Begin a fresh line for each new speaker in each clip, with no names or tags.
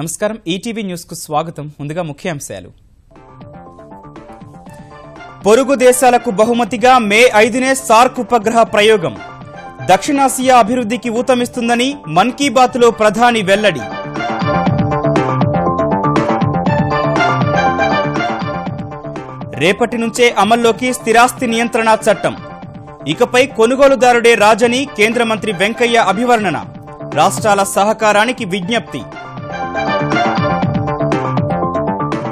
నమస్కారం ETV news కు స్వాగతం. ముందుగా ముఖ్యాంశాలు. పొరుగు దేశాలకు బహుమతిగా మే 5నే సార్క్ ఉపగ్రహ ప్రయోగం. దక్షిణాసియా అభివృద్ధికి ఊతమిస్తుందని మన్ కీ బాత్ లో ప్రధాని వెల్లడి. రేపటి నుంచే అమల్లోకి స్థిరాస్తి నియంత్రణ చట్టం. ఇకపై కొనుగోలుదారుడే రాజని కేంద్ర మంత్రి వెంకయ్య అభివర్ణన. రాష్ట్రాల సహకారానికి విజ్ఞప్తి.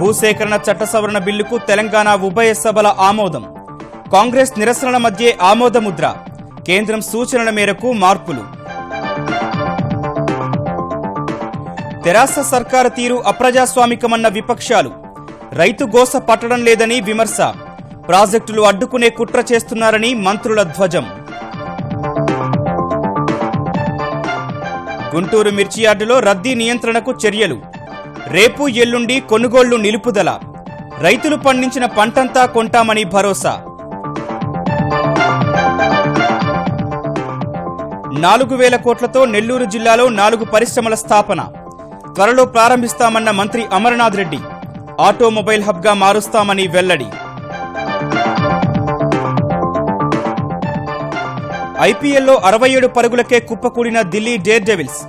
భూసేకరణ చట్ట సవరణ బిల్లుకు తెలంగాణ ఉభయ సభల ఆమోదం. కాంగ్రెస్ నిరసనల మధ్య ఆమోదముద్ర. కేంద్రం సూచనల మేరకు మార్పులు. తెరాస సర్కారు తీరు అప్రజాస్వామికమన్న విపక్షాలు. రైతు గోస పట్టడం లేదని విమర్శ. ప్రాజెక్టులు అడ్డుకునే కుట్ర చేస్తున్నారని మంత్రుల ధ్వజం. గుంటూరు మిర్చి యార్డులో రద్దీ నియంత్రణకు చర్యలు. రేపు ఎల్లుండి కొనుగోళ్లు నిలుపుదల. రైతులు పండించిన పంటంతా కొంటామని భరోసా. 4,000 కోట్లతో నెల్లూరు జిల్లాలో 4 పరిశ్రమల స్థాపన. త్వరలో ప్రారంభిస్తామన్న మంత్రి అమర్నాథ్ రెడ్డి. ఆటోమొబైల్ హబ్గా మారుస్తామని వెల్లడి. ఐపీఎల్లో 67 పరుగులకే కుప్పకూడిన ఢిల్లీ డేర్ డెవిల్స్.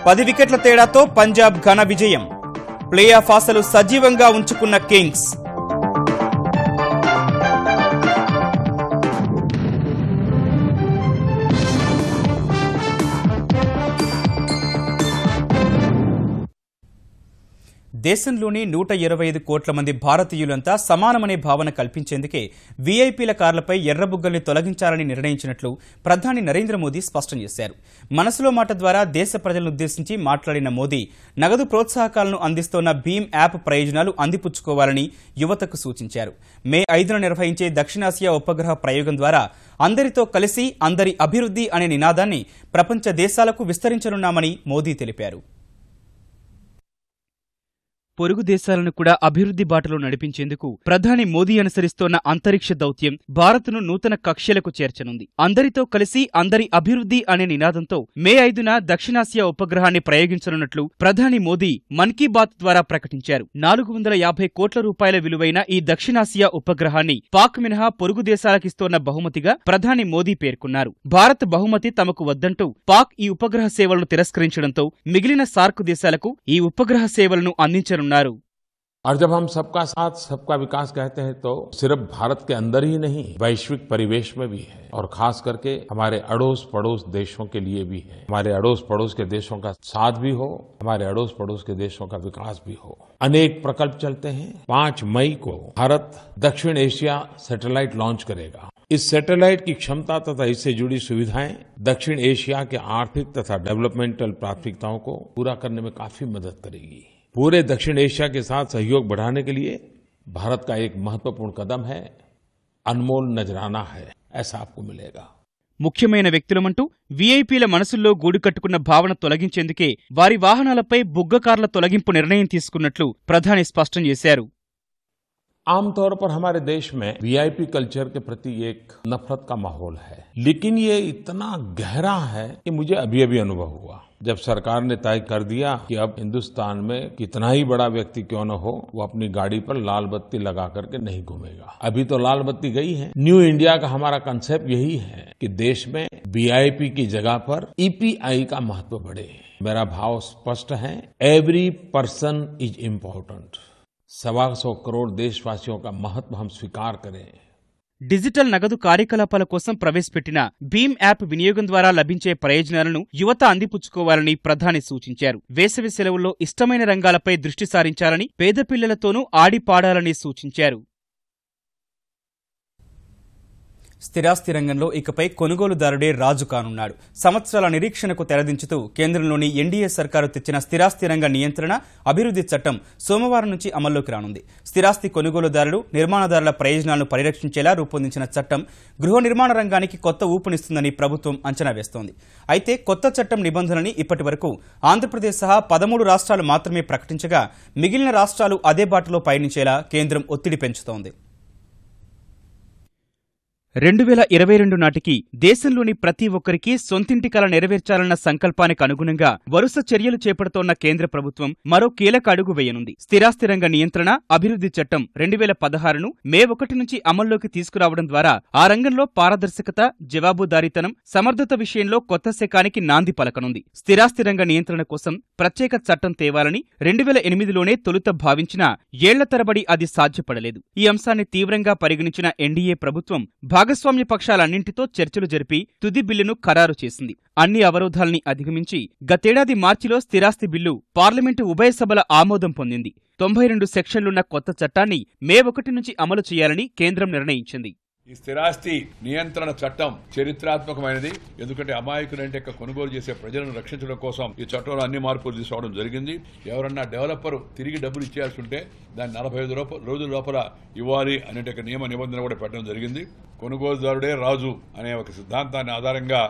10 వికెట్ల తేడాతో పంజాబ్ ఘన విజయం. ప్లే ఆఫ్ ఆశలు సజీవంగా ఉంచుకున్న కింగ్స్. దేశంలోని 125 కోట్ల మంది భారతీయులంతా సమానమనే భావన కల్పించేందుకే వీఐపీల కార్లపై ఎర్రబుగ్గల్ని తొలగించాలని నిర్ణయించినట్లు ప్రధాని నరేంద్ర మోదీ స్పష్టం చేశారు. మనసులో మాట ద్వారా దేశ ప్రజలను ఉద్దేశించి మాట్లాడిన మోదీ నగదు ప్రోత్సాహకాలను అందిస్తోన్న భీమ్ యాప్ ప్రయోజనాలు అందిపుచ్చుకోవాలని యువతకు సూచించారు. మే 5న నిర్వహించే దక్షిణాసియా ఉపగ్రహ ప్రయోగం ద్వారా అందరితో కలిసి అందరి అభివృద్ధి అనే నినాదాన్ని ప్రపంచ దేశాలకు విస్తరించనున్నామని మోదీ తెలిపారు. పొరుగు దేశాలను కూడా అభివృద్ధి బాటలో నడిపించేందుకు ప్రధాని మోదీ అనుసరిస్తోన్న అంతరిక్ష దౌత్యం భారత్ను నూతన కక్ష్యలకు చేర్చనుంది. అందరితో కలిసి అందరి అభివృద్ధి అనే నినాదంతో మే 5న దక్షిణాసియా ఉపగ్రహాన్ని ప్రయోగించనున్నట్లు ప్రధాని మోదీ మన్ కీ బాత్ ద్వారా ప్రకటించారు. 450 కోట్ల రూపాయల విలువైన ఈ దక్షిణాసియా ఉపగ్రహాన్ని పాక్ మినహా పొరుగు దేశాలకిస్తోన్న బహుమతిగా ప్రధాని మోదీ పేర్కొన్నారు. భారత్ బహుమతి తమకు వద్దంటూ పాక్ ఈ ఉపగ్రహ సేవలను తిరస్కరించడంతో మిగిలిన సార్క్ దేశాలకు ఈ ఉపగ్రహ సేవలను అందించనున్నారు.
और जब हम सबका साथ सबका विकास कहते हैं तो सिर्फ भारत के अंदर ही नहीं वैश्विक परिवेश में भी है और खास करके हमारे अड़ोस पड़ोस देशों के लिए भी है. हमारे अड़ोस पड़ोस के देशों का साथ भी हो, हमारे अड़ोस पड़ोस के देशों का विकास भी हो. अनेक प्रकल्प चलते हैं. 5 मई को भारत दक्षिण एशिया सैटेलाइट लॉन्च करेगा. इस सैटेलाइट की क्षमता तथा इससे जुड़ी सुविधाएं दक्षिण एशिया के आर्थिक तथा डेवलपमेंटल प्राथमिकताओं को पूरा करने में काफी मदद करेगी. पूरे दक्षिण एशिया के साथ सहयोग बढ़ाने के लिए भारत का एक महत्वपूर्ण कदम है. अनमोल नजराना है, ऐसा आपको मिलेगा.
ముఖ్యమైన వ్యక్తులమంటూ వీఐపీల మనసుల్లో గూడు కట్టుకున్న భావన తొలగించేందుకే వారి వాహనాలపై బుగ్గ కార్ల తొలగింపు నిర్ణయం తీసుకున్నట్లు ప్రధాని స్పష్టం చేశారు.
आमतौर पर हमारे देश में वीआईपी कल्चर के प्रति एक नफरत का माहौल है, लेकिन ये इतना गहरा है कि मुझे अभी अभी अनुभव हुआ जब सरकार ने तय कर दिया कि अब हिंदुस्तान में कितना ही बड़ा व्यक्ति क्यों न हो वो अपनी गाड़ी पर लाल बत्ती लगा करके नहीं घूमेगा. अभी तो लाल बत्ती गई है. न्यू इंडिया का हमारा कंसेप्ट यही है कि देश में वीआईपी की जगह पर ईपीआई का महत्व बढ़े. मेरा भाव स्पष्ट है. Every person is important. 125 crore देशवासियों का महत्व हम स्वीकार करें.
డిజిటల్ నగదు కార్యకలాపాల కోసం ప్రవేశపెట్టిన భీమ్ యాప్ వినియోగం ద్వారా లభించే ప్రయోజనాలను యువత అందిపుచ్చుకోవాలని ప్రధాని సూచించారు. వేసవి సెలవుల్లో ఇష్టమైన రంగాలపై దృష్టి సారించాలని, పేద పిల్లలతోనూ ఆడిపాడాలని సూచించారు. స్థిరాస్తి రంగంలో ఇకపై కొనుగోలుదారుడే రాజు కానున్నాడు. సంవత్సరాల నిరీక్షణకు తెరదించుతూ కేంద్రంలోని ఎన్డీఏ సర్కారు తెచ్చిన స్థిరాస్తి రంగ నియంత్రణ అభివృద్ధి చట్టం సోమవారం నుంచి అమల్లోకి రానుంది. స్థిరాస్తి కొనుగోలుదారులు, నిర్మాణదారుల ప్రయోజనాలను పరిరక్షించేలా రూపొందించిన చట్టం గృహ నిర్మాణ రంగానికి కొత్త ఊపునిస్తుందని ప్రభుత్వం అంచనా వేస్తోంది. అయితే కొత్త చట్టం నిబంధనని ఇప్పటి వరకు ఆంధ్రప్రదేశ్ సహా 13 రాష్ట్రాలు మాత్రమే ప్రకటించగా మిగిలిన రాష్ట్రాలు అదే బాటలో పయనించేలా కేంద్రం ఒత్తిడి పెంచుతోంది. 2022 నాటికి దేశంలోని ప్రతి ఒక్కరికి సొంతింటి కల నెరవేర్చాలన్న సంకల్పానికి అనుగుణంగా వరుస చర్యలు చేపడుతోన్న కేంద్ర ప్రభుత్వం మరో కీలక అడుగు వేయనుంది. స్థిరాస్తి రంగ నియంత్రణ, అభివృద్ధి చట్టం 2016ను మే 1 నుంచి అమల్లోకి తీసుకురావడం ద్వారా ఆ రంగంలో పారదర్శకత, జవాబుదారీతనం, సమర్థత విషయంలో కొత్త శకానికి నాంది పలకనుంది. స్థిరాస్తి రంగ నియంత్రణ కోసం ప్రత్యేక చట్టం తేవాలని 2008లోనే తొలుత భావించినా ఏళ్ల తరబడి అది సాధ్యపడలేదు. ఈ అంశాన్ని తీవ్రంగా పరిగణించిన ఎన్డీఏ ప్రభుత్వం భాగస్వామ్య పక్షాలన్నింటితో చర్చలు జరిపి తుది బిల్లును ఖరారు చేసింది. అన్ని అవరోధాల్ని అధిగమించి గతేడాది మార్చిలో స్థిరాస్తి బిల్లు పార్లమెంటు ఉభయ సభల ఆమోదం పొందింది. 92 సెక్షన్లున్న కొత్త చట్టాన్ని మే 1 నుంచి అమలు చేయాలని కేంద్రం నిర్ణయించింది.
ఈ స్థిరాస్తి నియంత్రణ చట్టం చరిత్రాత్మకమైనది. ఎందుకంటే అమాయకులంటే కొనుగోలు చేసే ప్రజలను రక్షించడం కోసం ఈ చట్టంలో అన్ని మార్పులు తీసుకురావడం జరిగింది. ఎవరన్నా డెవలపర్ తిరిగి డబ్బులు ఇచ్చేయాల్సి ఉంటే దాన్ని 45 రోజుల లోపల ఇవ్వాలి అనే నియమ నిబంధన కూడా పెట్టడం జరిగింది. కొనుగోలుదారుడే రాజు అనే ఒక సిద్ధాంతాన్ని ఆధారంగా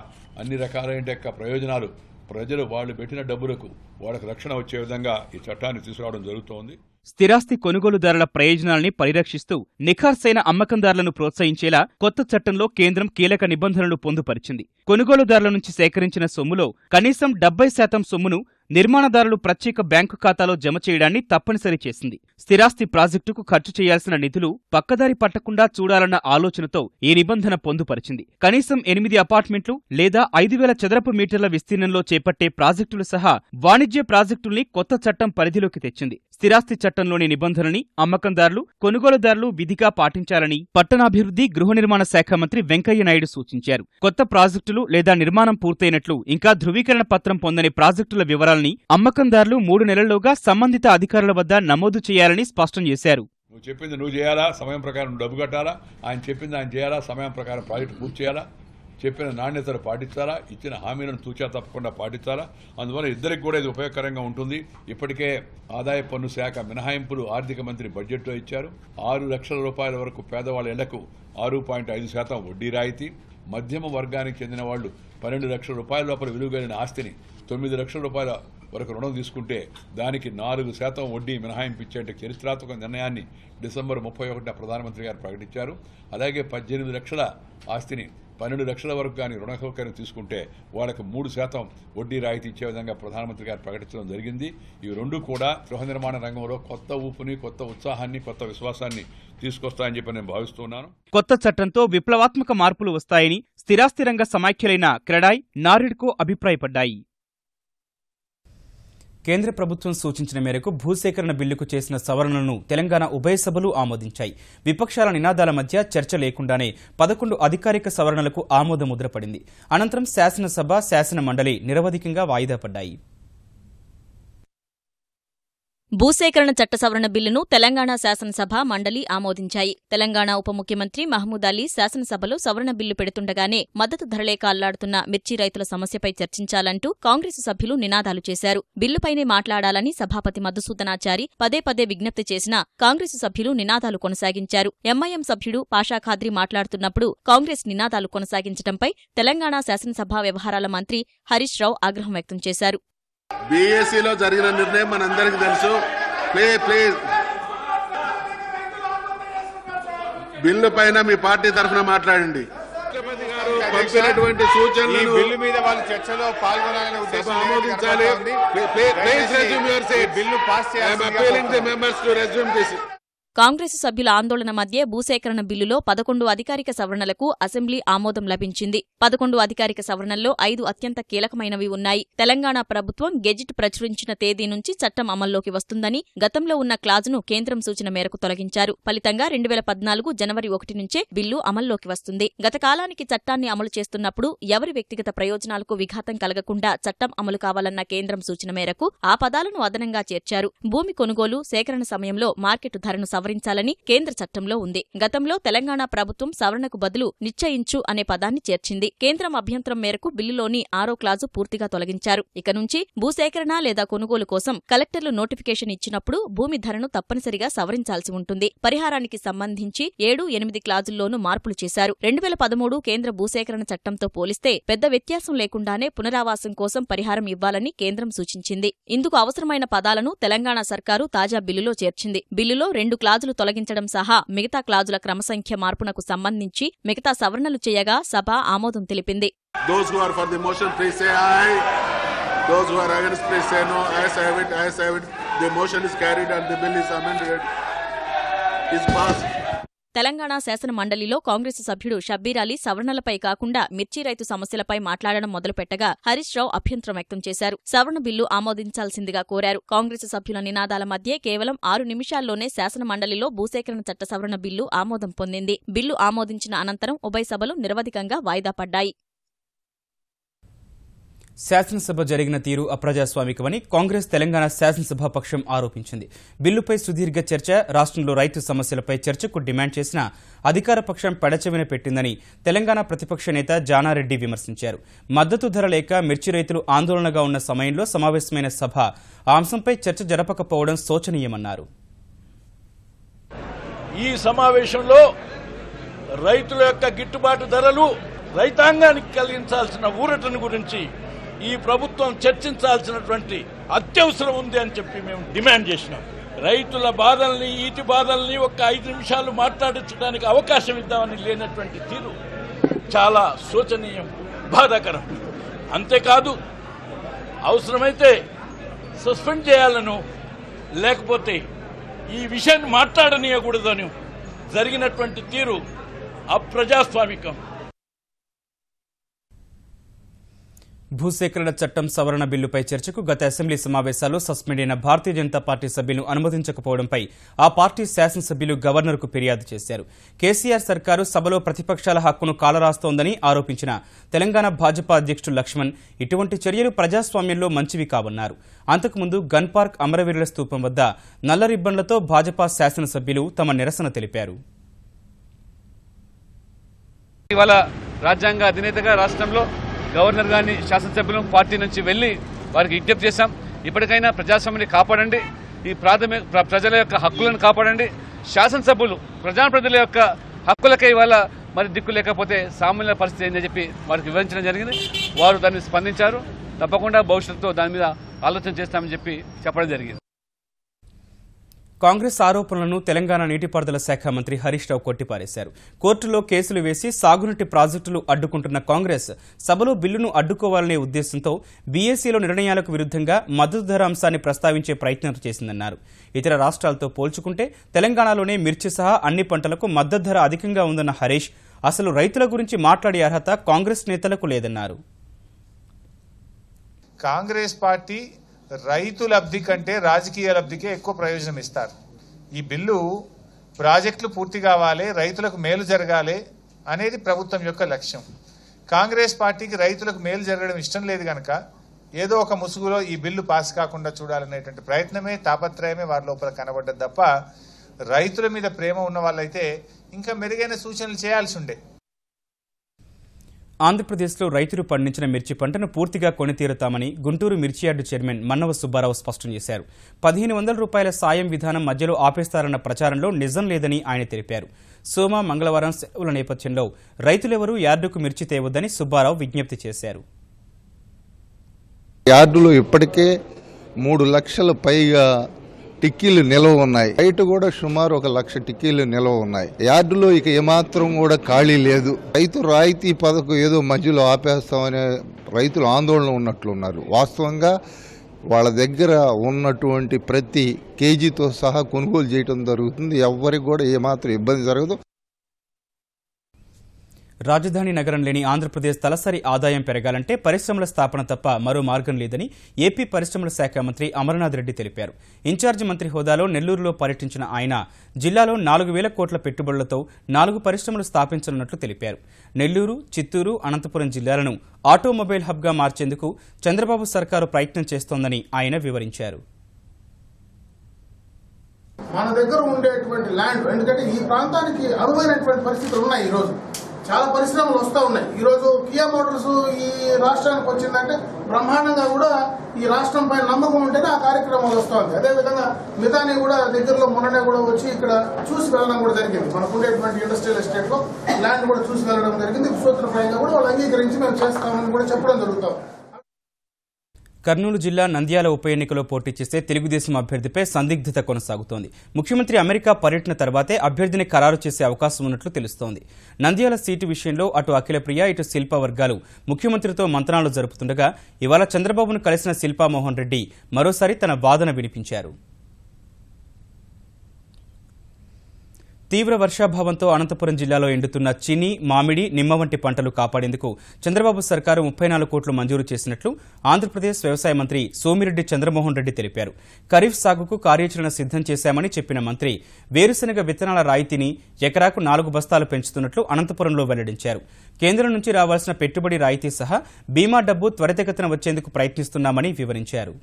అన్ని రకాలైన ప్రయోజనాలు ప్రజలు వాళ్ళు పెట్టిన డబ్బులకు వాళ్ళకు రక్షణ వచ్చే విధంగా ఈ చట్టాన్ని తీసుకురావడం జరుగుతోంది.
స్థిరాస్తి కొనుగోలుదారుల ప్రయోజనాల్ని పరిరక్షిస్తూ నిఖార్సైన అమ్మకందారులను ప్రోత్సహించేలా కొత్త చట్టంలో కేంద్రం కీలక నిబంధనలు పొందుపరిచింది. కొనుగోలుదారుల నుంచి సేకరించిన సొమ్ములో కనీసం 70% సొమ్మును నిర్మాణదారులు ప్రత్యేక బ్యాంకు ఖాతాలో జమ చేయడాన్ని తప్పనిసరి చేసింది. స్థిరాస్తి ప్రాజెక్టుకు ఖర్చు చేయాల్సిన నిధులు పక్కదారి పట్టకుండా చూడాలన్న ఆలోచనతో ఈ నిబంధన పొందుపరిచింది. కనీసం 8 అపార్ట్మెంట్లు లేదా 5000 చదరపు మీటర్ల విస్తీర్ణంలో చేపట్టే ప్రాజెక్టులు సహా వాణిజ్య ప్రాజెక్టుల్ని కొత్త చట్టం పరిధిలోకి తెచ్చింది. స్థిరాస్తి చట్టంలోని నిబంధనల్ని అమ్మకందారులు, కొనుగోలుదారులు విధిగా పాటించాలని పట్టణాభివృద్ధి, గృహ నిర్మాణ శాఖ మంత్రి వెంకయ్యనాయుడు సూచించారు. కొత్త ప్రాజెక్టులు లేదా నిర్మాణం పూర్తయినట్లు ఇంకా ధృవీకరణ పత్రం పొందని ప్రాజెక్టుల వివరాల్ని అమ్మకందారులు 3 నెలల్లోగా సంబంధిత అధికారుల వద్ద నమోదు చేయాలని స్పష్టం చేశారు.
నువ్వు చెప్పింది నువ్వు చేయాలా, సమయం ప్రకారం డబ్బు కట్టాలా, ఆయన చెప్పింది ఆయన చేయాలా, సమయం ప్రకారం ప్రాజెక్టు పూర్తి చేయాలా, చెప్పిన నాణ్యతలు పాటించాలా, ఇచ్చిన హామీలను తూచా తప్పకుండా పాటించాలా. అందువల్ల ఇద్దరికి కూడా ఇది ఉపయోగకరంగా ఉంటుంది. ఇప్పటికే ఆదాయ పన్ను శాఖ మినహాయింపులు ఆర్థిక మంత్రి బడ్జెట్లో ఇచ్చారు. 6 లక్షల రూపాయల వరకు పేదవాళ్ళ ఇళ్లకు 6.5% వడ్డీ రాయితీ, మధ్యమ వర్గానికి చెందిన వాళ్లు 12 లక్షల రూపాయల లోపల విలువగలిగిన ఆస్తిని 9 లక్షల రూపాయల వరకు రుణం తీసుకుంటే దానికి 4% వడ్డీ మినహాయింపు ఇచ్చే చరిత్రాత్మక నిర్ణయాన్ని డిసెంబర్ 31న ప్రధానమంత్రి గారు ప్రకటించారు. అలాగే 18 లక్షల ఆస్తిని 12 లక్షల వరకు కానీ రుణ సౌకర్యం తీసుకుంటే వాళ్ళకి 3% వడ్డీ రాయితీ ఇచ్చే విధంగా ప్రధానమంత్రి గారు ప్రకటించడం జరిగింది. ఇవి రెండు కూడా గృహ నిర్మాణ రంగంలో కొత్త ఊపుని, కొత్త ఉత్సాహాన్ని, కొత్త విశ్వాసాన్ని తీసుకొస్తాయని చెప్పి నేను భావిస్తున్నాను.
కొత్త చట్టంతో విప్లవాత్మక మార్పులు వస్తాయని స్థిరాస్తి రంగ సమాఖ్యలైన క్రెడాయ్, నార్డ్కో అభిప్రాయపడ్డాయి. కేంద్ర ప్రభుత్వం సూచించిన మేరకు భూసేకరణ బిల్లుకు చేసిన సవరణలను తెలంగాణ ఉభయ సభలు ఆమోదించాయి. విపక్షాల నినాదాల మధ్య చర్చ లేకుండానే 11 అధికారిక సవరణలకు ఆమోదముద్ర పడింది. అనంతరం శాసనసభ, శాసన మండలి నిరవధికంగా వాయిదా పడ్డాయి.
భూసేకరణ చట్ట సవరణ బిల్లును తెలంగాణ శాసనసభ, మండలి ఆమోదించాయి. తెలంగాణ ఉప ముఖ్యమంత్రి మహమూద్ అలీ శాసనసభలో సవరణ బిల్లు పెడుతుండగానే మద్దతు ధరలేక అల్లాడుతున్న మిర్చి రైతుల సమస్యపై చర్చించాలంటూ కాంగ్రెసు సభ్యులు నినాదాలు చేశారు. బిల్లుపైనే మాట్లాడాలని సభాపతి మధుసూదనాచారి పదే విజ్ఞప్తి చేసినా కాంగ్రెసు సభ్యులు నినాదాలు కొనసాగించారు. ఎంఐఎం సభ్యుడు పాషా ఖాద్రి మాట్లాడుతున్నప్పుడు కాంగ్రెస్ నినాదాలు కొనసాగించడంపై తెలంగాణ శాసనసభ వ్యవహారాల మంత్రి హరీష్ రావు ఆగ్రహం వ్యక్తం చేశారు.
బీఏసీలో జరిగిన నిర్ణయం మనందరికీ తెలుసు. ప్లీజ్ బిల్లు పైన మీ పార్టీ తరఫున మాట్లాడండి. ముఖ్యమంత్రి గారు పంపినటువంటి సూచనలను బిల్లు మీద వాళ్ళు చర్చలో పాల్గొనాలని ఉద్దేశం ఆమోదించాలి. బిల్లు పాస్ చేయాలి.
కాంగ్రెసు సభ్యుల ఆందోళన మధ్య భూసేకరణ బిల్లులో 11 అధికారిక సవరణలకు అసెంబ్లీ ఆమోదం లభించింది. 11 అధికారిక సవరణల్లో 5 అత్యంత కీలకమైనవి ఉన్నాయి. తెలంగాణ ప్రభుత్వం గెజిట్ ప్రచురించిన తేదీ నుంచి చట్టం అమల్లోకి వస్తుందని గతంలో ఉన్న క్లాజును కేంద్రం సూచన మేరకు తొలగించారు. ఫలితంగా 2014 జనవరి 1 నుంచే బిల్లు అమల్లోకి వస్తుంది. గత కాలానికి చట్టాన్ని అమలు చేస్తున్నప్పుడు ఎవరి వ్యక్తిగత ప్రయోజనాలకు విఘాతం కలగకుండా చట్టం అమలు కావాలన్న కేంద్రం సూచన మేరకు ఆ పదాలను అదనంగా చేర్చారు. భూమి కొనుగోలు, సేకరణ సమయంలో మార్కెట్ ధరను సవరించాలని కేంద్ర చట్టంలో ఉంది. గతంలో తెలంగాణ ప్రభుత్వం సవరణకు బదులు నిశ్చయించు అనే పదాన్ని చేర్చింది. కేంద్రం అభ్యంతరం మేరకు బిల్లులోని 6వ క్లాజు పూర్తిగా తొలగించారు. ఇక నుంచి భూసేకరణ లేదా కొనుగోలు కోసం కలెక్టర్లు నోటిఫికేషన్ ఇచ్చినప్పుడు భూమి ధరను తప్పనిసరిగా సవరించాల్సి ఉంటుంది. పరిహారానికి సంబంధించి 7, 8 క్లాజుల్లోనూ మార్పులు చేశారు. 2013 కేంద్ర భూసేకరణ చట్టంతో పోలిస్తే పెద్ద వ్యత్యాసం లేకుండానే పునరావాసం కోసం పరిహారం ఇవ్వాలని కేంద్రం సూచించింది. ఇందుకు అవసరమైన పదాలను తెలంగాణ సర్కారు తాజా బిల్లులో చేర్చింది. బిల్లులో 2 క్లాజులు తొలగించడం సహా మిగతా క్లాజుల క్రమసంఖ్య మార్పునకు సంబంధించి మిగతా సవరణలు చేయగా సభ ఆమోదం తెలిపింది.
Those who are against, please say no. As I have it. The motion is carried and the bill is amended. Is passed.
Telangana శాసన మండలిలో కాంగ్రెస్ సభ్యుడు షబ్బీర్ అలీ సవరణలపై కాకుండా మిర్చి రైతు సమస్యలపై మాట్లాడడం మొదలుపెట్టగా హరీష్ రావు అభ్యంతరం వ్యక్తం చేశారు. సవరణ బిల్లు ఆమోదించాల్సిందిగా కోరారు. కాంగ్రెస్ సభ్యుల నినాదాల మధ్య కేవలం 6 నిమిషాల్లోనే శాసన మండలిలో భూసేకరణ చట్ట సవరణ బిల్లు ఆమోదం పొందింది. బిల్లు ఆమోదించిన అనంతరం ఉభయ సభలు నిరవధికంగా వాయిదా పడ్డాయి.
శాసనసభ జరిగిన తీరు అప్రజాస్వామికమని కాంగ్రెస్ తెలంగాణ శాసనసభాపక్షం ఆరోపించింది. బిల్లుపై సుదీర్ఘ చర్చ, రాష్ట్రంలో రైతు సమస్యలపై చర్చకు డిమాండ్ చేసినా అధికార పక్షం పెడచెవిన పెట్టిందని తెలంగాణ ప్రతిపక్ష నేత జానారెడ్డి విమర్శించారు. మద్దతు ధర లేక మిర్చి రైతులు ఆందోళనగా ఉన్న సమయంలో సమావేశమైన సభ ఆ అంశంపై చర్చ జరపకపోవడం శోచనీయమన్నారు.
ఈ సమావేశంలో రైతుల యొక్క గిట్టుబాటు ధరలు, రైతాంగానికి కలిగించాల్సిన ఊరటను గురించి ఈ ప్రభుత్వం చర్చించాల్సినటువంటి అత్యవసరం ఉంది అని చెప్పి మేము డిమాండ్ చేసినాం. రైతుల బాధల్ని, ఈటి బాధల్ని ఒక 5 నిమిషాలు మాట్లాడించడానికి అవకాశం ఇద్దామని లేనటువంటి తీరు చాలా శోచనీయం, బాధాకరం. అంతేకాదు అవసరమైతే సస్పెండ్ చేయాలను, లేకపోతే ఈ విషయాన్ని మాట్లాడనీయకూడదని జరిగినటువంటి తీరు అప్రజాస్వామికం.
భూసేకరణ చట్టం సవరణ బిల్లుపై చర్చకు గత అసెంబ్లీ సమావేశాల్లో సస్పెండ్ అయిన భారతీయ జనతా పార్టీ సభ్యులను అనుమతించకపోవడంపై ఆ పార్టీ శాసనసభ్యులు గవర్నర్కు ఫిర్యాదు చేశారు. కేసీఆర్ సర్కారు సభలో ప్రతిపక్షాల హక్కును కాలరాస్తోందని ఆరోపించిన తెలంగాణ భాజపా అధ్యక్షుడు లక్ష్మణ్ ఇటువంటి చర్యలు ప్రజాస్వామ్యంలో మంచివి కావన్నారు. అంతకుముందు గన్ పార్క్ అమరవీరుల స్తూపం వద్ద నల్ల రిబ్బన్లతో భాజపా శాసనసభ్యులు తమ నిరసన తెలిపారు.
ఇవాళ రాజ్యాంగ అధినేతగా రాష్ట్రంలో గవర్నర్ గారిని శాసనసభ్యులు పార్టీ నుంచి వెళ్లి వారికి విజ్ఞప్తి చేశాం. ఇప్పటికైనా ప్రజాస్వామ్యాన్ని కాపాడండి, ఈ ప్రజల యొక్క హక్కులను కాపాడండి. శాసనసభ్యులు ప్రజల యొక్క హక్కులకే ఇవాళ మరి దిక్కు లేకపోతే సామాన్య పరిస్థితి ఏందని చెప్పి వారికి వివరించడం జరిగింది. వారు దాన్ని స్పందించారు. తప్పకుండా భవిష్యత్తులో దాని మీద ఆలోచన చేస్తామని చెప్పి చెప్పడం జరిగింది.
కాంగ్రెస్ ఆరోపణలను తెలంగాణ నీటిపారుదల శాఖ మంత్రి హరీష్ రావు కొట్టిపారేశారు. కోర్టులో కేసులు వేసి సాగునీటి ప్రాజెక్టులు అడ్డుకుంటున్న కాంగ్రెస్ సభలో బిల్లును అడ్డుకోవాలనే ఉద్దేశంతో బీఏసీలో నిర్ణయాలకు విరుద్ధంగా మద్దతు ధర అంశాన్ని ప్రస్తావించే ప్రయత్నం చేసిందన్నారు. ఇతర రాష్ట్రాలతో పోల్చుకుంటే తెలంగాణలోనే మిర్చి సహా అన్ని పంటలకు మద్దతు ధర అధికంగా ఉందన్న హరీష్ అసలు రైతుల గురించి మాట్లాడే అర్హత కాంగ్రెస్ నేతలకు లేదన్నారు.
కాంగ్రెస్ పార్టీ రైతు లబ్ధి కంటే రాజకీయ లబ్ధికే ఎక్కువ ప్రయోజనం ఇస్తారు. ఈ బిల్లు ప్రాజెక్టులు పూర్తి కావాలి, రైతులకు మేలు జరగాలి అనేది ప్రభుత్వం యొక్క లక్ష్యం. కాంగ్రెస్ పార్టీకి రైతులకు మేలు జరగడం ఇష్టం లేదు కనుక ఏదో ఒక ముసుగులో ఈ బిల్లు పాస్ కాకుండా చూడాలనేటువంటి ప్రయత్నమే, తాపత్రయమే వారి లోపల కనబడ్డది తప్ప రైతుల మీద ప్రేమ ఉన్న వాళ్ళైతే ఇంకా మెరుగైన సూచనలు చేయాల్సి ఉండే.
ఆంధ్రప్రదేశ్లో రైతులు పండించిన మిర్చి పంటను పూర్తిగా కొనితీరుతామని గుంటూరు మిర్చి యార్డు చైర్మన్ మన్నవ సుబ్బారావు స్పష్టం చేశారు. 1500 రూపాయల సాయం విధానం మధ్యలో ఆపేస్తారన్న ప్రచారంలో నిజం లేదని ఆయన తెలిపారు. సోమ, మంగళవారం సెలవుల నేపథ్యంలో రైతులెవరూ యార్డుకు మిర్చి తేవద్దని సుబ్బారావు విజ్ఞప్తి చేశారు.
యార్డులో ఇప్పటికే 3 లక్షల పైగా టిక్కీలు నిల్వ ఉన్నాయి. బయట కూడా సుమారు 1 లక్ష టిక్కీలు నిల్వ ఉన్నాయి. యార్డులో ఇక ఏమాత్రం కూడా ఖాళీ లేదు. రైతు రాయితీ పథకం ఏదో మధ్యలో ఆపేస్తామనే రైతులు ఆందోళన ఉన్నట్లున్నారు. వాస్తవంగా వాళ్ళ దగ్గర ఉన్నటువంటి ప్రతి కేజీతో సహా కొనుగోలు చేయడం జరుగుతుంది. ఎవరికి కూడా ఏమాత్రం ఇబ్బంది జరగదు.
రాజధాని నగరం లేని ఆంధ్రప్రదేశ్ తలసరి ఆదాయం పెరగాలంటే పరిశ్రమల స్థాపన తప్ప మరో మార్గం లేదని ఏపీ పరిశ్రమల శాఖ మంత్రి అమర్నాథ్ రెడ్డి తెలిపారు. ఇన్ఛార్జి మంత్రి హోదాలో నెల్లూరులో పర్యటించిన ఆయన జిల్లాలో 4000 కోట్ల పెట్టుబడులతో 4 పరిశ్రమలు స్థాపించనున్నట్లు తెలిపారు. నెల్లూరు, చిత్తూరు, అనంతపురం జిల్లాలను ఆటోమొబైల్ హబ్గా మార్చేందుకు చంద్రబాబు సర్కారు ప్రయత్నం చేస్తోందని ఆయన వివరించారు.
మన దగ్గర ఉండేటువంటి ల్యాండ్, ఎందుకంటే ఈ ప్రాంతానికి అనువైనటువంటి పరిస్థితులు ఉన్నాయి. ఈరోజు చాలా పరిశ్రమలు వస్తూ ఉన్నాయి. ఈరోజు కియా మోటార్స్ ఈ రాష్ట్రానికి వచ్చిందంటే బ్రహ్మాండంగా కూడా ఈ రాష్ట్రం పైన నమ్మకం ఉంటేనే ఆ కార్యక్రమాలు వస్తూ ఉంది. అదేవిధంగా మితాని కూడా దగ్గరలో మొన్ననే కూడా వచ్చి ఇక్కడ చూసి వెళ్ళడం కూడా జరిగింది. మనకు ఉండేటువంటి ఇండస్ట్రియల్ ఎస్టేట్ లో ల్యాండ్ కూడా చూసి వెళ్ళడం జరిగింది. సూత్రప్రాయంగా కూడా వాళ్ళు అంగీకరించి మేము చేస్తామని కూడా చెప్పడం జరుగుతాం.
కర్నూలు జిల్లా నంద్యాల ఉప ఎన్నికలో పోటీ చేసే తెలుగుదేశం అభ్యర్థిపై సందిగ్ధత కొనసాగుతోంది. ముఖ్యమంత్రి అమెరికా పర్యటన తర్వాతే అభ్యర్థిని ఖరారు చేసే అవకాశం ఉన్నట్లు తెలుస్తోంది. నంద్యాల సీటు విషయంలో అటు అఖిలప్రియ ఇటు శిల్పా వర్గాలు ముఖ్యమంత్రితో మంతనాలు జరుపుతుండగా ఇవాళ చంద్రబాబును కలిసిన శిల్పా మోహన్ రెడ్డి మరోసారి తన వాదన వినిపించారు. తీవ్ర వర్షాభావంతో అనంతపురం జిల్లాలో ఎండుతున్న చిని, మామిడి, నిమ్మ వంటి పంటలు కాపాడేందుకు చంద్రబాబు సర్కారు 34 కోట్లు మంజూరు చేసినట్లు ఆంధ్రప్రదేశ్ వ్యవసాయ మంత్రి సోమిరెడ్డి చంద్రమోహన్ రెడ్డి తెలిపారు. ఖరీఫ్ సాగుకు కార్యాచరణ సిద్దం చేశామని చెప్పిన మంత్రి వేరుశనగ విత్తనాల రాయితీని ఎకరాకు 4 బస్తాలు పెంచుతున్నట్లు అనంతపురంలో వెల్లడించారు. కేంద్రం నుంచి రావాల్సిన పెట్టుబడి రాయితీ సహా బీమా డబ్బు త్వరితగతిన వచ్చేందుకు ప్రయత్నిస్తున్నామని వివరించారు.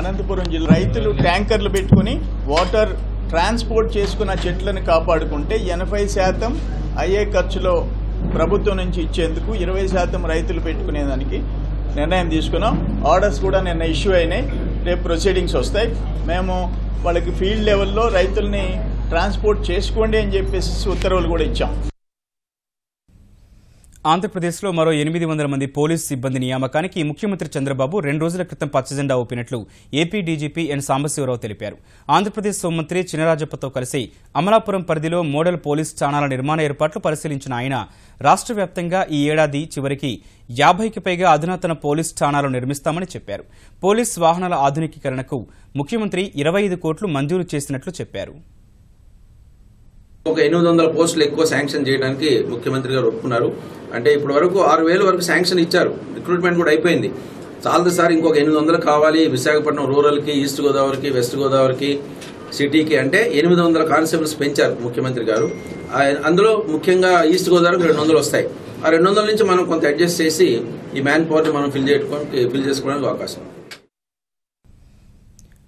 అనంతపురం జిల్లా రైతులు ట్యాంకర్లు పెట్టుకుని వాటర్ ట్రాన్స్పోర్ట్ చేసుకున్న చెట్లను కాపాడుకుంటే 80% అయ్యే ఖర్చులో ప్రభుత్వం నుంచి ఇచ్చేందుకు 20% రైతులు పెట్టుకునేదానికి నిర్ణయం తీసుకున్నాం. ఆర్డర్స్ కూడా నిన్న ఇష్యూ అయినాయి. రేపు ప్రొసీడింగ్స్ వస్తాయి. మేము వాళ్ళకి ఫీల్డ్ లెవెల్లో రైతుల్ని ట్రాన్స్పోర్ట్ చేసుకోండి అని చెప్పేసి ఉత్తర్వులు కూడా ఇచ్చాం.
ఆంధ్రప్రదేశ్లో మరో 800 మంది పోలీసు సిబ్బంది నియామకానికి ముఖ్యమంత్రి చంద్రబాబు 2 రోజుల క్రితం పచ్చజెండా ఊపినట్లు ఏపీ డీజీపీ ఎన్ సాంబశివరావు తెలిపారు. ఆంధ్రప్రదేశ్ హోంమంత్రి చినరాజప్పతో కలిసి అమలాపురం పరిధిలో మోడల్ పోలీస్ స్థానాల నిర్మాణ ఏర్పాట్లు పరిశీలించిన ఆయన రాష్ట్ర వ్యాప్తంగా ఈ ఏడాది చివరికి 50కి పైగా అధునాతన పోలీస్ స్థానాలు నిర్మిస్తామని చెప్పారు. పోలీస్ వాహనాల ఆధునికీకరణకు ముఖ్యమంత్రి 25 కోట్లు మంజూరు చేసినట్లు చెప్పారు.
ఒక 800 పోస్టులు ఎక్కువ శాంక్షన్ చేయడానికి ముఖ్యమంత్రి గారు ఒప్పుకున్నారు. అంటే ఇప్పటి వరకు 6,000 వరకు శాంక్షన్ ఇచ్చారు. రిక్రూట్మెంట్ కూడా అయిపోయింది. చాలదు సార్, ఇంకొక 800 కావాలి. విశాఖపట్నం రూరల్కి, ఈస్ట్ గోదావరికి, వెస్ట్ గోదావరికి, సిటీకి అంటే 800 కానిస్టేబుల్స్ పెంచారు ముఖ్యమంత్రి గారు. అందులో ముఖ్యంగా ఈస్ట్ గోదావరికి 200 వస్తాయి. ఆ 200 నుంచి మనం కొంత అడ్జస్ట్ చేసి ఈ మ్యాన్ పవర్ని మనం ఫిల్ చేసుకోవడానికి అవకాశం.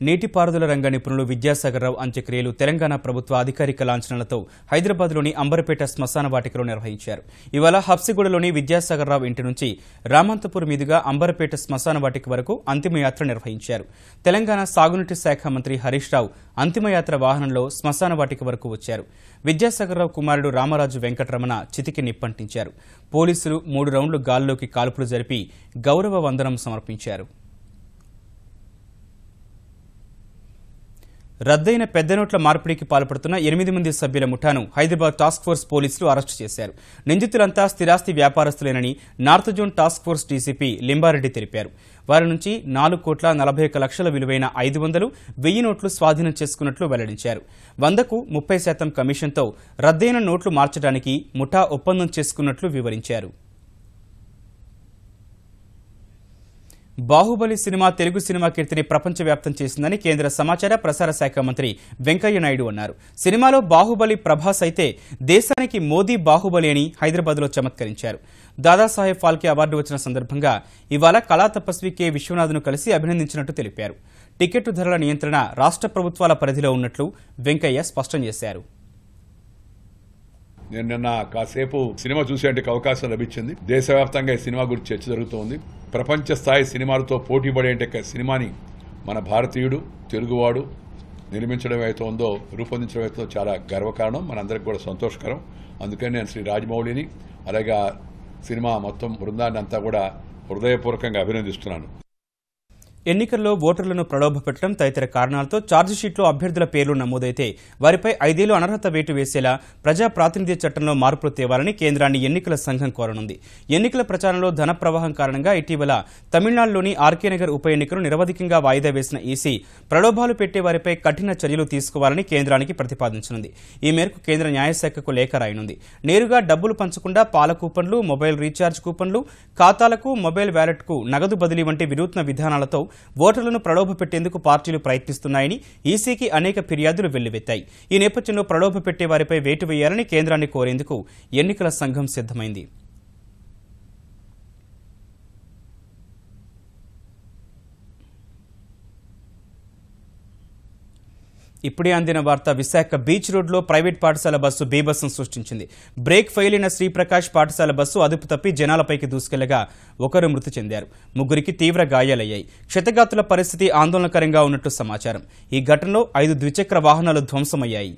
నీటిపారుదల రంగ నిపుణులు విద్యాసాగర్రావు అంత్యక్రియలు తెలంగాణ ప్రభుత్వ అధికారిక లాంఛనాలతో హైదరాబాద్లోని అంబర్పేట శ్మశాన వాటికలో నిర్వహించారు. ఇవాళ హబ్సిగూడలోని విద్యాసాగర్రావు ఇంటి నుంచి రామంతపూర్ మీదుగా అంబర్పేట శ్మశాన వాటిక వరకు అంతిమయాత్ర నిర్వహించారు. తెలంగాణ సాగునీటి శాఖ మంత్రి హరీష్ రావు అంతిమయాత్ర వాహనంలో శ్మశాన వాటిక వరకు వచ్చారు. విద్యాసాగర్రావు కుమారుడు రామరాజు వెంకటరమణ చితికి నిప్పంటించారు. పోలీసులు 3 రౌండ్లు గాల్లోకి కాల్పులు జరిపి గౌరవ వందనం సమర్పించారు. రద్దయిన పెద్ద నోట్ల మార్పిడికి పాల్పడుతున్న 8 మంది సభ్యుల ముఠాను హైదరాబాద్ టాస్క్ ఫోర్స్ పోలీసులు అరెస్టు చేశారు. నిందితులంతా స్థిరాస్తి వ్యాపారస్తులేనని north zone task force DCP Limba Reddy తెలిపారు. వారి నుంచి 4,41,00,000 విలువైన 500, 1000 నోట్లు స్వాధీనం చేసుకున్నట్లు వెల్లడించారు. 100కు 30% కమిషన్తో రద్దయిన నోట్లు మార్చడానికి ముఠా ఒప్పందం చేసుకున్నట్లు వివరించారు. బాహుబలి సినిమా తెలుగు సినిమా కీర్తిని ప్రపంచవ్యాప్తం చేసిందని కేంద్ర సమాచార ప్రసార శాఖ మంత్రి వెంకయ్య నాయుడు అన్నారు. సినిమాలో బాహుబలి ప్రభాస్ అయితే దేశానికి మోదీ బాహుబలి అని హైదరాబాద్లో చమత్కరించారు. దాదాసాహెబ్ ఫాల్కే అవార్డు వచ్చిన సందర్భంగా ఇవాళ కళా తపస్వి కె విశ్వనాథ్ను కలిసి అభినందించినట్టు తెలిపారు. టికెట్టు ధరల నియంత్రణ రాష్ట్ర ప్రభుత్వాల పరిధిలో ఉన్నట్లు వెంకయ్య స్పష్టం చేశారు.
నేను నిన్న కాసేపు సినిమా చూసేందుకు అవకాశం లభించింది. దేశవ్యాప్తంగా ఈ సినిమా గురించి చర్చ జరుగుతోంది. ప్రపంచ స్థాయి సినిమాలతో పోటీ పడే సినిమాని మన భారతీయుడు, తెలుగువాడు నిర్మించడం అయితే ఉందో, రూపొందించడం అయితే చాలా గర్వకారణం, మనందరికి కూడా సంతోషకరం. అందుకని నేను శ్రీ రాజమౌళిని అలాగే సినిమా మొత్తం బృందాన్ని అంతా కూడా హృదయపూర్వకంగా అభినందిస్తున్నాను.
ఎన్నికల్లో ఓటర్లను ప్రలోభపెట్టడం తదితర కారణాలతో ఛార్జిషీట్లో అభ్యర్థుల పేర్లు నమోదైతే వారిపై 5 ఏళ్లు అనర్హత వేటు వేసేలా ప్రజా ప్రాతినిధ్య చట్టంలో మార్పులు తేవాలని కేంద్రాన్ని ఎన్నికల సంఘం కోరనుంది. ఎన్నికల ప్రచారంలో ధన ప్రవాహం కారణంగా ఇటీవల తమిళనాడులోని ఆర్కే నగర్ ఉప ఎన్నికను నిరవధికంగా వాయిదా వేసిన ఈసీ ప్రలోభాలు పెట్టే వారిపై కఠిన చర్యలు తీసుకోవాలని కేంద్రానికి ప్రతిపాదించనుంది. ఈ మేరకు కేంద్ర న్యాయశాఖకు లేఖ రాయనుంది. నేరుగా డబ్బులు పంచకుండా పాల కూపన్లు, మొబైల్ రీఛార్జ్ కూపన్లు, ఖాతాలకు మొబైల్ వ్యాలెట్కు నగదు బదిలీ వంటి వినూత్న విధానాలతో ఓటర్లను ప్రలోభపెట్టేందుకు పార్టీలు ప్రయత్నిస్తున్నాయని ఈసీకి అనేక ఫిర్యాదులు వెల్లువెత్తాయి. ఈ నేపథ్యంలో ప్రలోభ పెట్టే వారిపై వేటు వేయాలని కేంద్రాన్ని కోరేందుకు ఎన్నికల సంఘం సిద్దమైంది. ఇప్పుడే అందిన వార్త. విశాఖ బీచ్ రోడ్లో ప్రైవేట్ పాఠశాల బస్సు బీభత్సం సృష్టించింది. బ్రేక్ ఫెయిల్ అయిన శ్రీప్రకాష్ పాఠశాల బస్సు అదుపు తప్పి జనాలపైకి దూసుకెళ్లగా 1 మృతి చెందారు. 3కి తీవ్ర గాయాలయ్యాయి. క్షతగాతుల పరిస్థితి ఆందోళనకరంగా ఉన్నట్టు సమాచారం. ఈ ఘటనలో 5 ద్విచక్ర వాహనాలు ధ్వంసమయ్యాయి.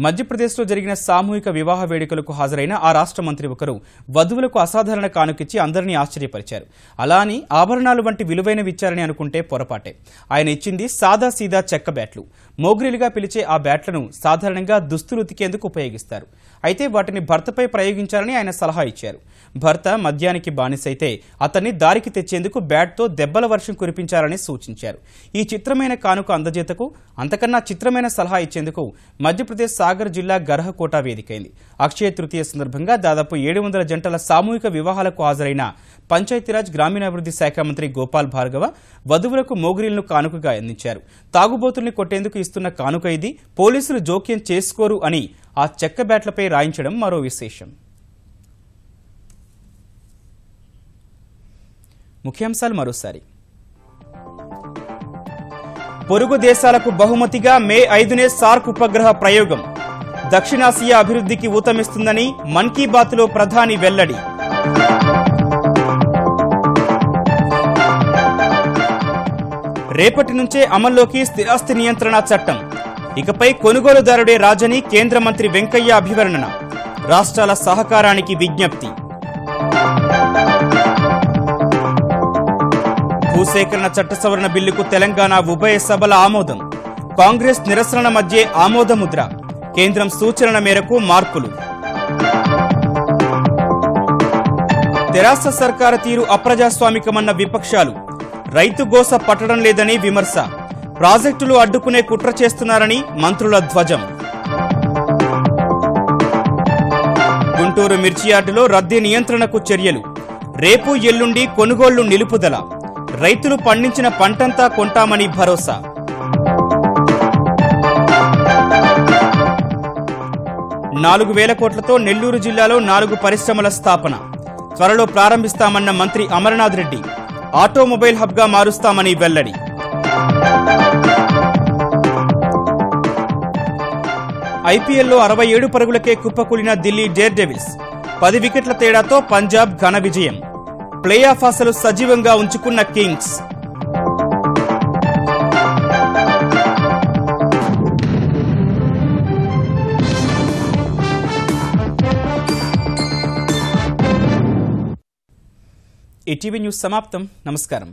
మధ్యప్రదేశ్లో జరిగిన సామూహిక వివాహ వేడుకలకు హాజరైన ఆ రాష్ట్ర మంత్రి ఒకరు వధువులకు అసాధారణ కానుకిచ్చి అందరినీ ఆశ్చర్యపరిచారు. అలా అని ఆభరణాలు వంటి విలువైనవి ఇచ్చారని అనుకుంటే పొరపాటే. ఆయన ఇచ్చింది సాదా సీదా చెక్క బ్యాట్లు. మోగ్రీలుగా పిలిచే ఆ బ్యాట్లను సాధారణంగా దుస్తులు ఉతికేందుకు ఉపయోగిస్తారు. అయితే వాటిని భర్తపై ప్రయోగించాలని ఆయన సలహా ఇచ్చారు. భర్త మద్యానికి బానిసైతే అతన్ని దారికి తెచ్చేందుకు బ్యాట్తో దెబ్బల వర్షం కురిపించాలని సూచించారు. ఈ చిత్రమైన కానుక అందజేతకు అంతకన్నా చిత్రమైన సలహా ఇచ్చేందుకు మధ్యప్రదేశ్ సాగర్ జిల్లా గర్హకోట వేదికైంది. అక్షయ తృతీయ సందర్భంగా దాదాపు 700 జంటల సామూహిక వివాహాలకు హాజరైన పంచాయతీరాజ్ గ్రామీణాభివృద్ధి శాఖ మంత్రి గోపాల్ భార్గవ వధువులకు మోగ్రీలను కానుకగా అందించారు. తాగుబోతుల్ని కొట్టేందుకు ఇస్తున్న కానుక ఇది, పోలీసులు జోక్యం చేసుకోరు అని ఆ చెక్క బ్యాట్లపై రాయించడం మరో విశేషం. ముఖ్యాంశాలు మరోసారి. పొరుగు దేశాలకు బహుమతిగా మే 5నే సార్క్ ఉపగ్రహ ప్రయోగం. దక్షిణాసియా అభివృద్ధికి ఊతమిస్తుందని మన్ కీ బాత్లో ప్రధాని వెల్లడి. రేపటి నుంచే అమల్లోకి స్థిరాస్తి నియంత్రణ చట్టం. ఇకపై కొనుగోలుదారుడే రాజని కేంద్ర మంత్రి వెంకయ్య అభివర్ణన. రాష్ట్రాల సహకారానికి విజ్ఞప్తి. భూసేకరణ చట్ట సవరణ బిల్లుకు తెలంగాణ ఉభయ సభల ఆమోదం. కాంగ్రెస్ నిరసనల మధ్య ఆమోదముద్ర. కేంద్రం సూచనల మేరకు మార్పులు. తెరాస సర్కార తీరు అప్రజాస్వామికమన్న విపక్షాలు. రైతు గోస పట్టడం లేదని విమర్శ. ప్రాజెక్టులు అడ్డుకునే కుట్ర చేస్తున్నారని మంత్రుల ధ్వజం. గుంటూరు మిర్చి యార్డులో రద్దీ నియంత్రణకు చర్యలు. రేపు ఎల్లుండి కొనుగోళ్లు నిలుపుదల. రైతులు పండించిన పంటంతా కొంటామని భరోసా. 4,000 కోట్లతో నెల్లూరు జిల్లాలో 4 పరిశ్రమల స్థాపన. త్వరలో ప్రారంభిస్తామన్న మంత్రి అమర్నాథ్ రెడ్డి. ఆటోమొబైల్ హబ్గా మారుస్తామని వెల్లడి. ఐపీఎల్లో 67 పరుగులకే కుప్పకూలిన ఢిల్లీ డేర్ డెవిల్స్. 10 వికెట్ల తేడాతో పంజాబ్ ఘన విజయం. ప్లే ఆఫ్ ఆశలు సజీవంగా ఉంచుకున్న కింగ్స్. ఈటీవీ న్యూస్ సమాప్తం. నమస్కారం.